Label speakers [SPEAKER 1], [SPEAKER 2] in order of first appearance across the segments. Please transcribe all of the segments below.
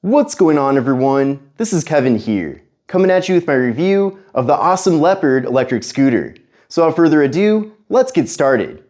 [SPEAKER 1] What's going on, everyone? This is Kevin here, coming at you with my review of the Ausom Leopard electric scooter. So without further ado, let's get started.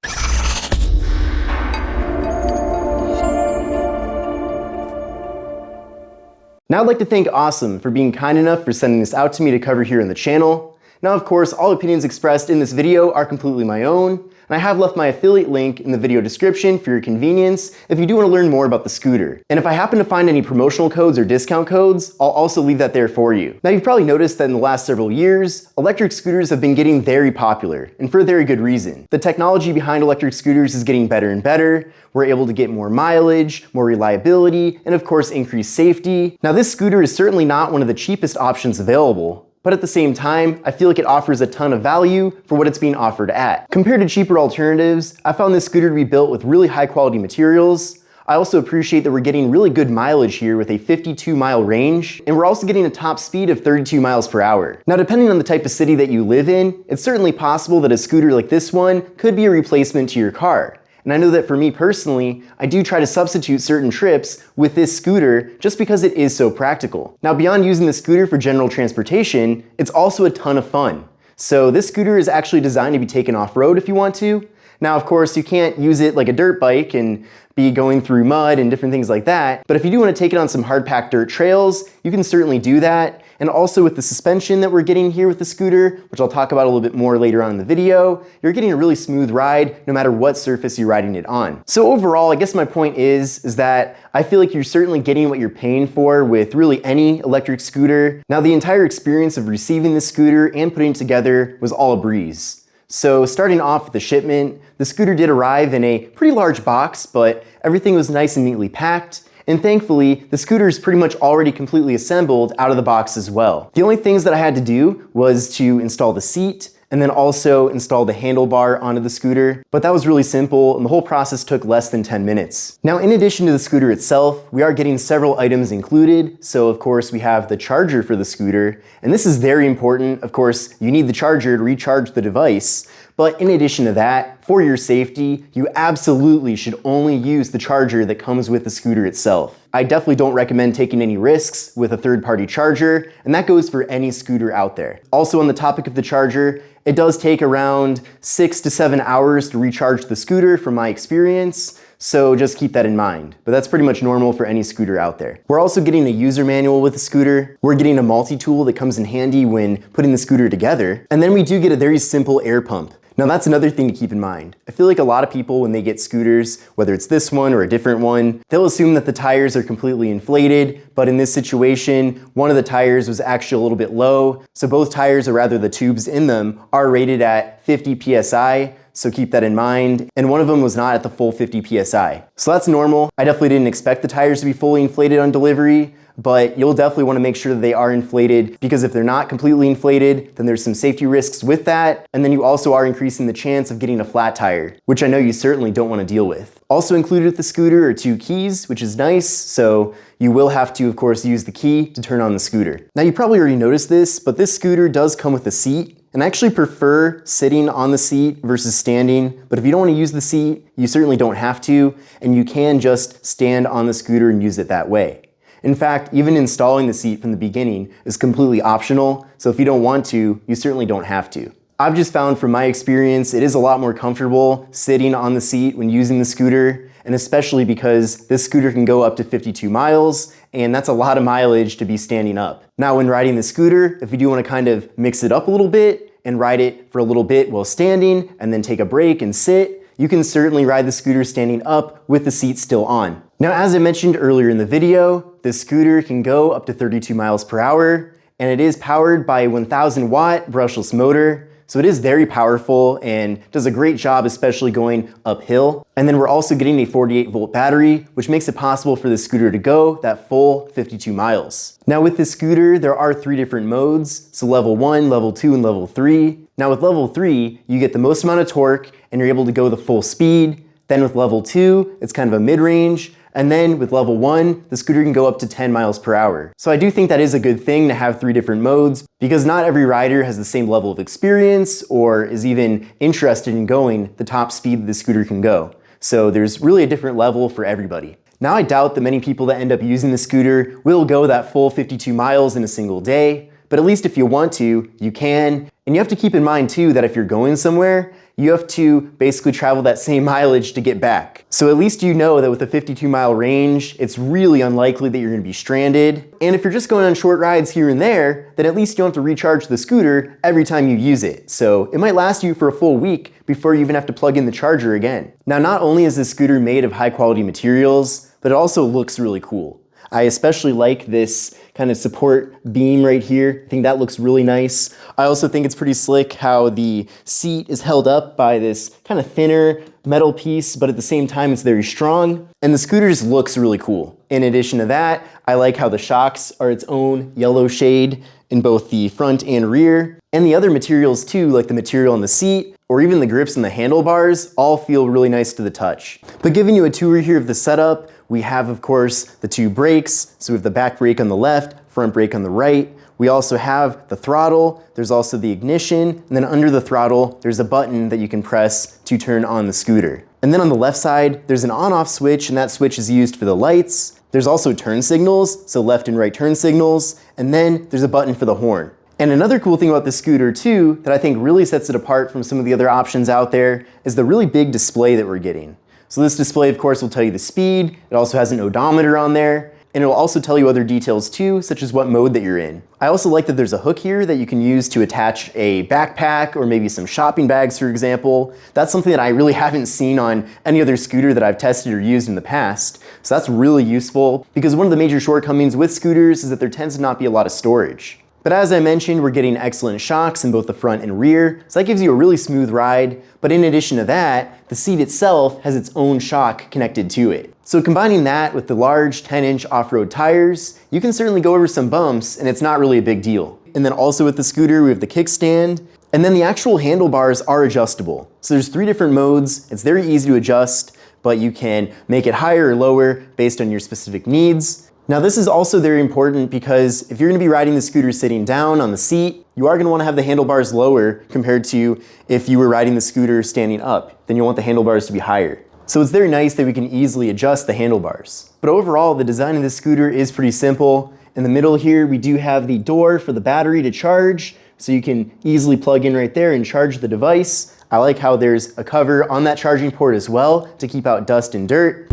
[SPEAKER 1] Now I'd like to thank Ausom for being kind enough for sending this out to me to cover here on the channel. Now of course, all opinions expressed in this video are completely my own, and I have left my affiliate link in the video description for your convenience if you do want to learn more about the scooter. And if I happen to find any promotional codes or discount codes, I'll also leave that there for you. Now you've probably noticed that in the last several years, electric scooters have been getting very popular, and for a very good reason. The technology behind electric scooters is getting better and better. We're able to get more mileage, more reliability, and of course increased safety. Now this scooter is certainly not one of the cheapest options available, but at the same time, I feel like it offers a ton of value for what it's being offered at. Compared to cheaper alternatives, I found this scooter to be built with really high quality materials. I also appreciate that we're getting really good mileage here with a 52-mile range, and we're also getting a top speed of 32 miles per hour. Now, depending on the type of city that you live in, it's certainly possible that a scooter like this one could be a replacement to your car. And I know that for me personally, I do try to substitute certain trips with this scooter just because it is so practical. Now, beyond using the scooter for general transportation, it's also a ton of fun. So this scooter is actually designed to be taken off-road if you want to. Now, of course, you can't use it like a dirt bike and be going through mud and different things like that. But if you do want to take it on some hard-packed dirt trails, you can certainly do that. And also with the suspension that we're getting here with the scooter, which I'll talk about a little bit more later on in the video, you're getting a really smooth ride no matter what surface you're riding it on. So overall, I guess my point is that I feel like you're certainly getting what you're paying for with really any electric scooter. Now, the entire experience of receiving the scooter and putting it together was all a breeze. So starting off with the shipment, the scooter did arrive in a pretty large box, but everything was nice and neatly packed. And thankfully, the scooter is pretty much already completely assembled out of the box as well. The only things that I had to do was to install the seat and then also install the handlebar onto the scooter. But that was really simple, and the whole process took less than 10 minutes. Now, in addition to the scooter itself, we are getting several items included. So of course, we have the charger for the scooter, and this is very important. Of course, you need the charger to recharge the device. But in addition to that, for your safety, you absolutely should only use the charger that comes with the scooter itself. I definitely don't recommend taking any risks with a third-party charger, and that goes for any scooter out there. Also, on the topic of the charger, it does take around 6 to 7 hours to recharge the scooter from my experience, so just keep that in mind. But that's pretty much normal for any scooter out there. We're also getting a user manual with the scooter. We're getting a multi-tool that comes in handy when putting the scooter together. And then we do get a very simple air pump. Now that's another thing to keep in mind. I feel like a lot of people, when they get scooters, whether it's this one or a different one, they'll assume that the tires are completely inflated, but in this situation, one of the tires was actually a little bit low. So both tires, or rather the tubes in them, are rated at 50 PSI. So keep that in mind. And one of them was not at the full 50 PSI. So that's normal. I definitely didn't expect the tires to be fully inflated on delivery, but you'll definitely want to make sure that they are inflated, because if they're not completely inflated, then there's some safety risks with that. And then you also are increasing the chance of getting a flat tire, which I know you certainly don't want to deal with. Also included with the scooter are 2 keys, which is nice. So you will have to, of course, use the key to turn on the scooter. Now you probably already noticed this, but this scooter does come with a seat. And I actually prefer sitting on the seat versus standing, but if you don't want to use the seat, you certainly don't have to, and you can just stand on the scooter and use it that way. In fact, even installing the seat from the beginning is completely optional, so if you don't want to, you certainly don't have to. I've just found from my experience, it is a lot more comfortable sitting on the seat when using the scooter, and especially because this scooter can go up to 52 miles, and that's a lot of mileage to be standing up. Now, when riding the scooter, if you do want to kind of mix it up a little bit and ride it for a little bit while standing, and then take a break and sit, you can certainly ride the scooter standing up with the seat still on. Now, as I mentioned earlier in the video, this scooter can go up to 32 miles per hour, and it is powered by a 1000 watt brushless motor. So it is very powerful and does a great job, especially going uphill. And then we're also getting a 48-volt battery, which makes it possible for the scooter to go that full 52 miles. Now with this scooter, there are 3 different modes. So level 1, level 2, and level 3. Now with level 3, you get the most amount of torque and you're able to go the full speed. Then with level 2, it's kind of a mid-range. And then with level 1, the scooter can go up to 10 miles per hour. So I do think that is a good thing to have 3 different modes, because not every rider has the same level of experience or is even interested in going the top speed that the scooter can go. So there's really a different level for everybody. Now I doubt that many people that end up using the scooter will go that full 52 miles in a single day, but at least if you want to, you can. And you have to keep in mind too that if you're going somewhere, you have to basically travel that same mileage to get back. So at least you know that with a 52-mile range, it's really unlikely that you're gonna be stranded. And if you're just going on short rides here and there, then at least you don't have to recharge the scooter every time you use it. So it might last you for a full week before you even have to plug in the charger again. Now, not only is this scooter made of high quality materials, but it also looks really cool. I especially like this kind of support beam right here. I think that looks really nice. I also think it's pretty slick how the seat is held up by this kind of thinner metal piece, but at the same time it's very strong. And the scooter just looks really cool. In addition to that, I like how the shocks are its own yellow shade in both the front and rear. And the other materials too, like the material on the seat, or even the grips and the handlebars, all feel really nice to the touch. But giving you a tour here of the setup, we have, of course, the two brakes. So we have the back brake on the left, front brake on the right. We also have the throttle. There's also the ignition. And then under the throttle, there's a button that you can press to turn on the scooter. And then on the left side, there's an on-off switch, and that switch is used for the lights. There's also turn signals, so left and right turn signals. And then there's a button for the horn. And another cool thing about the scooter too, that I think really sets it apart from some of the other options out there, is the really big display that we're getting. So this display, of course, will tell you the speed. It also has an odometer on there, and it will also tell you other details too, such as what mode that you're in. I also like that there's a hook here that you can use to attach a backpack or maybe some shopping bags, for example. That's something that I really haven't seen on any other scooter that I've tested or used in the past. So that's really useful, because one of the major shortcomings with scooters is that there tends to not be a lot of storage. But as I mentioned, we're getting excellent shocks in both the front and rear, so that gives you a really smooth ride. But in addition to that, the seat itself has its own shock connected to it. So combining that with the large 10-inch off-road tires, you can certainly go over some bumps and it's not really a big deal. And then also with the scooter, we have the kickstand, and then the actual handlebars are adjustable. So there's 3 different modes. It's very easy to adjust, but you can make it higher or lower based on your specific needs. Now this is also very important because if you're gonna be riding the scooter sitting down on the seat, you are gonna wanna have the handlebars lower compared to if you were riding the scooter standing up. Then you'll want the handlebars to be higher. So it's very nice that we can easily adjust the handlebars. But overall, the design of this scooter is pretty simple. In the middle here, we do have the door for the battery to charge, so you can easily plug in right there and charge the device. I like how there's a cover on that charging port as well to keep out dust and dirt.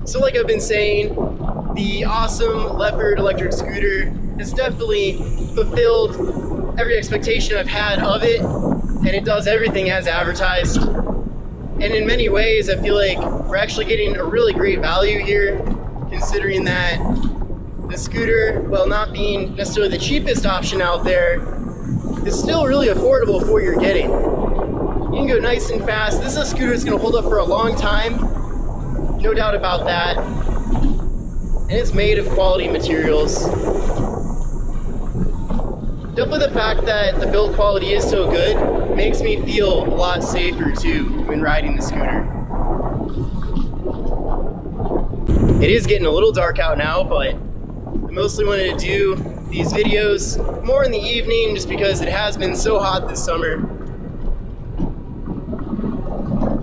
[SPEAKER 1] So like I've been saying, the Ausom Leopard electric scooter has definitely fulfilled every expectation I've had of it, and it does everything as advertised. And in many ways, I feel like we're actually getting a really great value here, considering that the scooter, while not being necessarily the cheapest option out there, is still really affordable for what you're getting. You can go nice and fast. This is a scooter that's gonna hold up for a long time, no doubt about that. And it's made of quality materials. Definitely the fact that the build quality is so good makes me feel a lot safer too when riding the scooter. It is getting a little dark out now, but I mostly wanted to do these videos more in the evening just because it has been so hot this summer.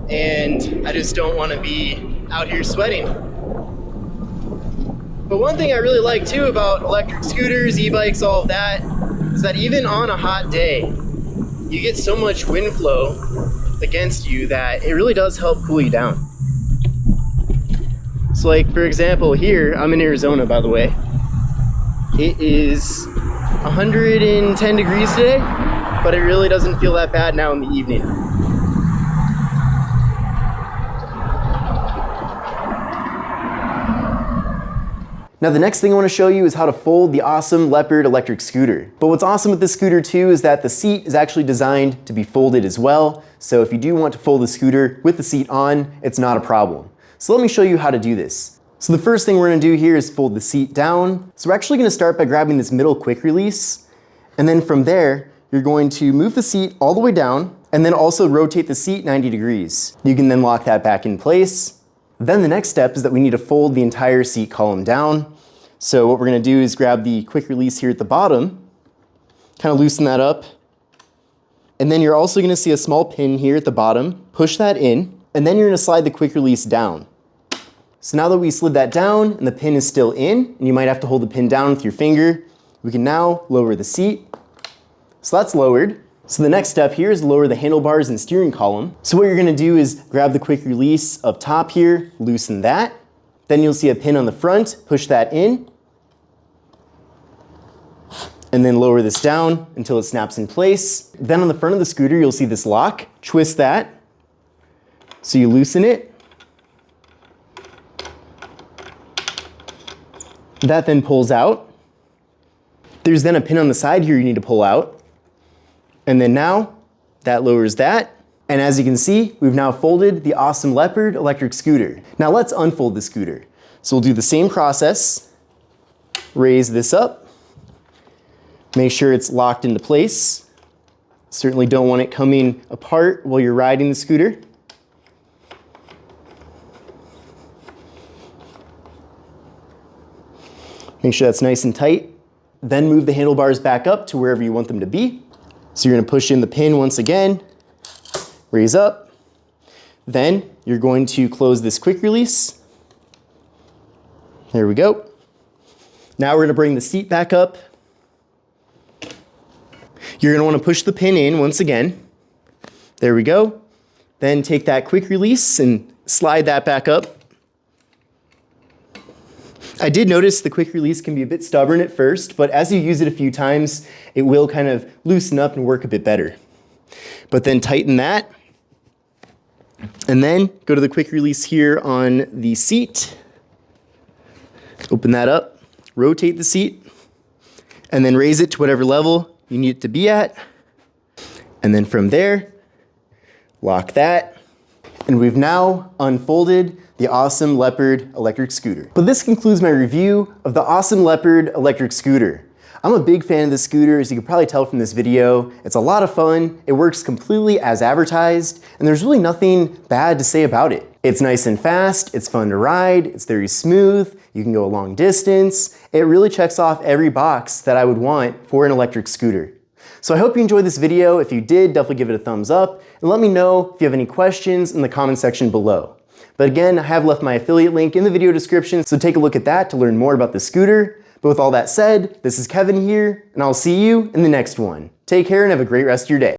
[SPEAKER 1] And I just don't want to be out here sweating. But one thing I really like too about electric scooters, e-bikes, all of that, is that even on a hot day, you get so much wind flow against you that it really does help cool you down. So like, for example, here, I'm in Arizona, by the way. It is 110 degrees today, but it really doesn't feel that bad now in the evening. Now the next thing I want to show you is how to fold the Ausom Leopard electric scooter. But what's awesome with this scooter too is that the seat is actually designed to be folded as well. So if you do want to fold the scooter with the seat on, it's not a problem. So let me show you how to do this. So the first thing we're going to do here is fold the seat down. So we're actually going to start by grabbing this middle quick release. And then from there, you're going to move the seat all the way down and then also rotate the seat 90 degrees. You can then lock that back in place. Then the next step is that we need to fold the entire seat column down. So what we're going to do is grab the quick release here at the bottom, kind of loosen that up. And then you're also going to see a small pin here at the bottom. Push that in, and then you're going to slide the quick release down. So now that we slid that down and the pin is still in, and you might have to hold the pin down with your finger, we can now lower the seat. So that's lowered. So the next step here is lower the handlebars and steering column. So what you're gonna do is grab the quick release up top here, loosen that. Then you'll see a pin on the front, push that in. And then lower this down until it snaps in place. Then on the front of the scooter, you'll see this lock. Twist that. So you loosen it. That then pulls out. There's then a pin on the side here you need to pull out. And then now, that lowers that. And as you can see, we've now folded the Ausom Leopard electric scooter. Now let's unfold the scooter. So we'll do the same process. Raise this up. Make sure it's locked into place. Certainly don't want it coming apart while you're riding the scooter. Make sure that's nice and tight. Then move the handlebars back up to wherever you want them to be. So you're going to push in the pin once again, raise up. Then you're going to close this quick release. There we go. Now we're going to bring the seat back up. You're going to want to push the pin in once again. There we go. Then take that quick release and slide that back up. I did notice the quick release can be a bit stubborn at first, but as you use it a few times, it will kind of loosen up and work a bit better. But then tighten that. And then go to the quick release here on the seat. Open that up, rotate the seat, and then raise it to whatever level you need it to be at. And then from there, lock that. And we've now unfolded the Ausom Leopard electric scooter. But this concludes my review of the Ausom Leopard electric scooter. I'm a big fan of this scooter, as you can probably tell from this video. It's a lot of fun, it works completely as advertised, and there's really nothing bad to say about it. It's nice and fast, it's fun to ride, it's very smooth, you can go a long distance. It really checks off every box that I would want for an electric scooter. So I hope you enjoyed this video. If you did, definitely give it a thumbs up, and let me know if you have any questions in the comment section below. But again, I have left my affiliate link in the video description, so take a look at that to learn more about the scooter. But with all that said, this is Kevin here, and I'll see you in the next one. Take care and have a great rest of your day.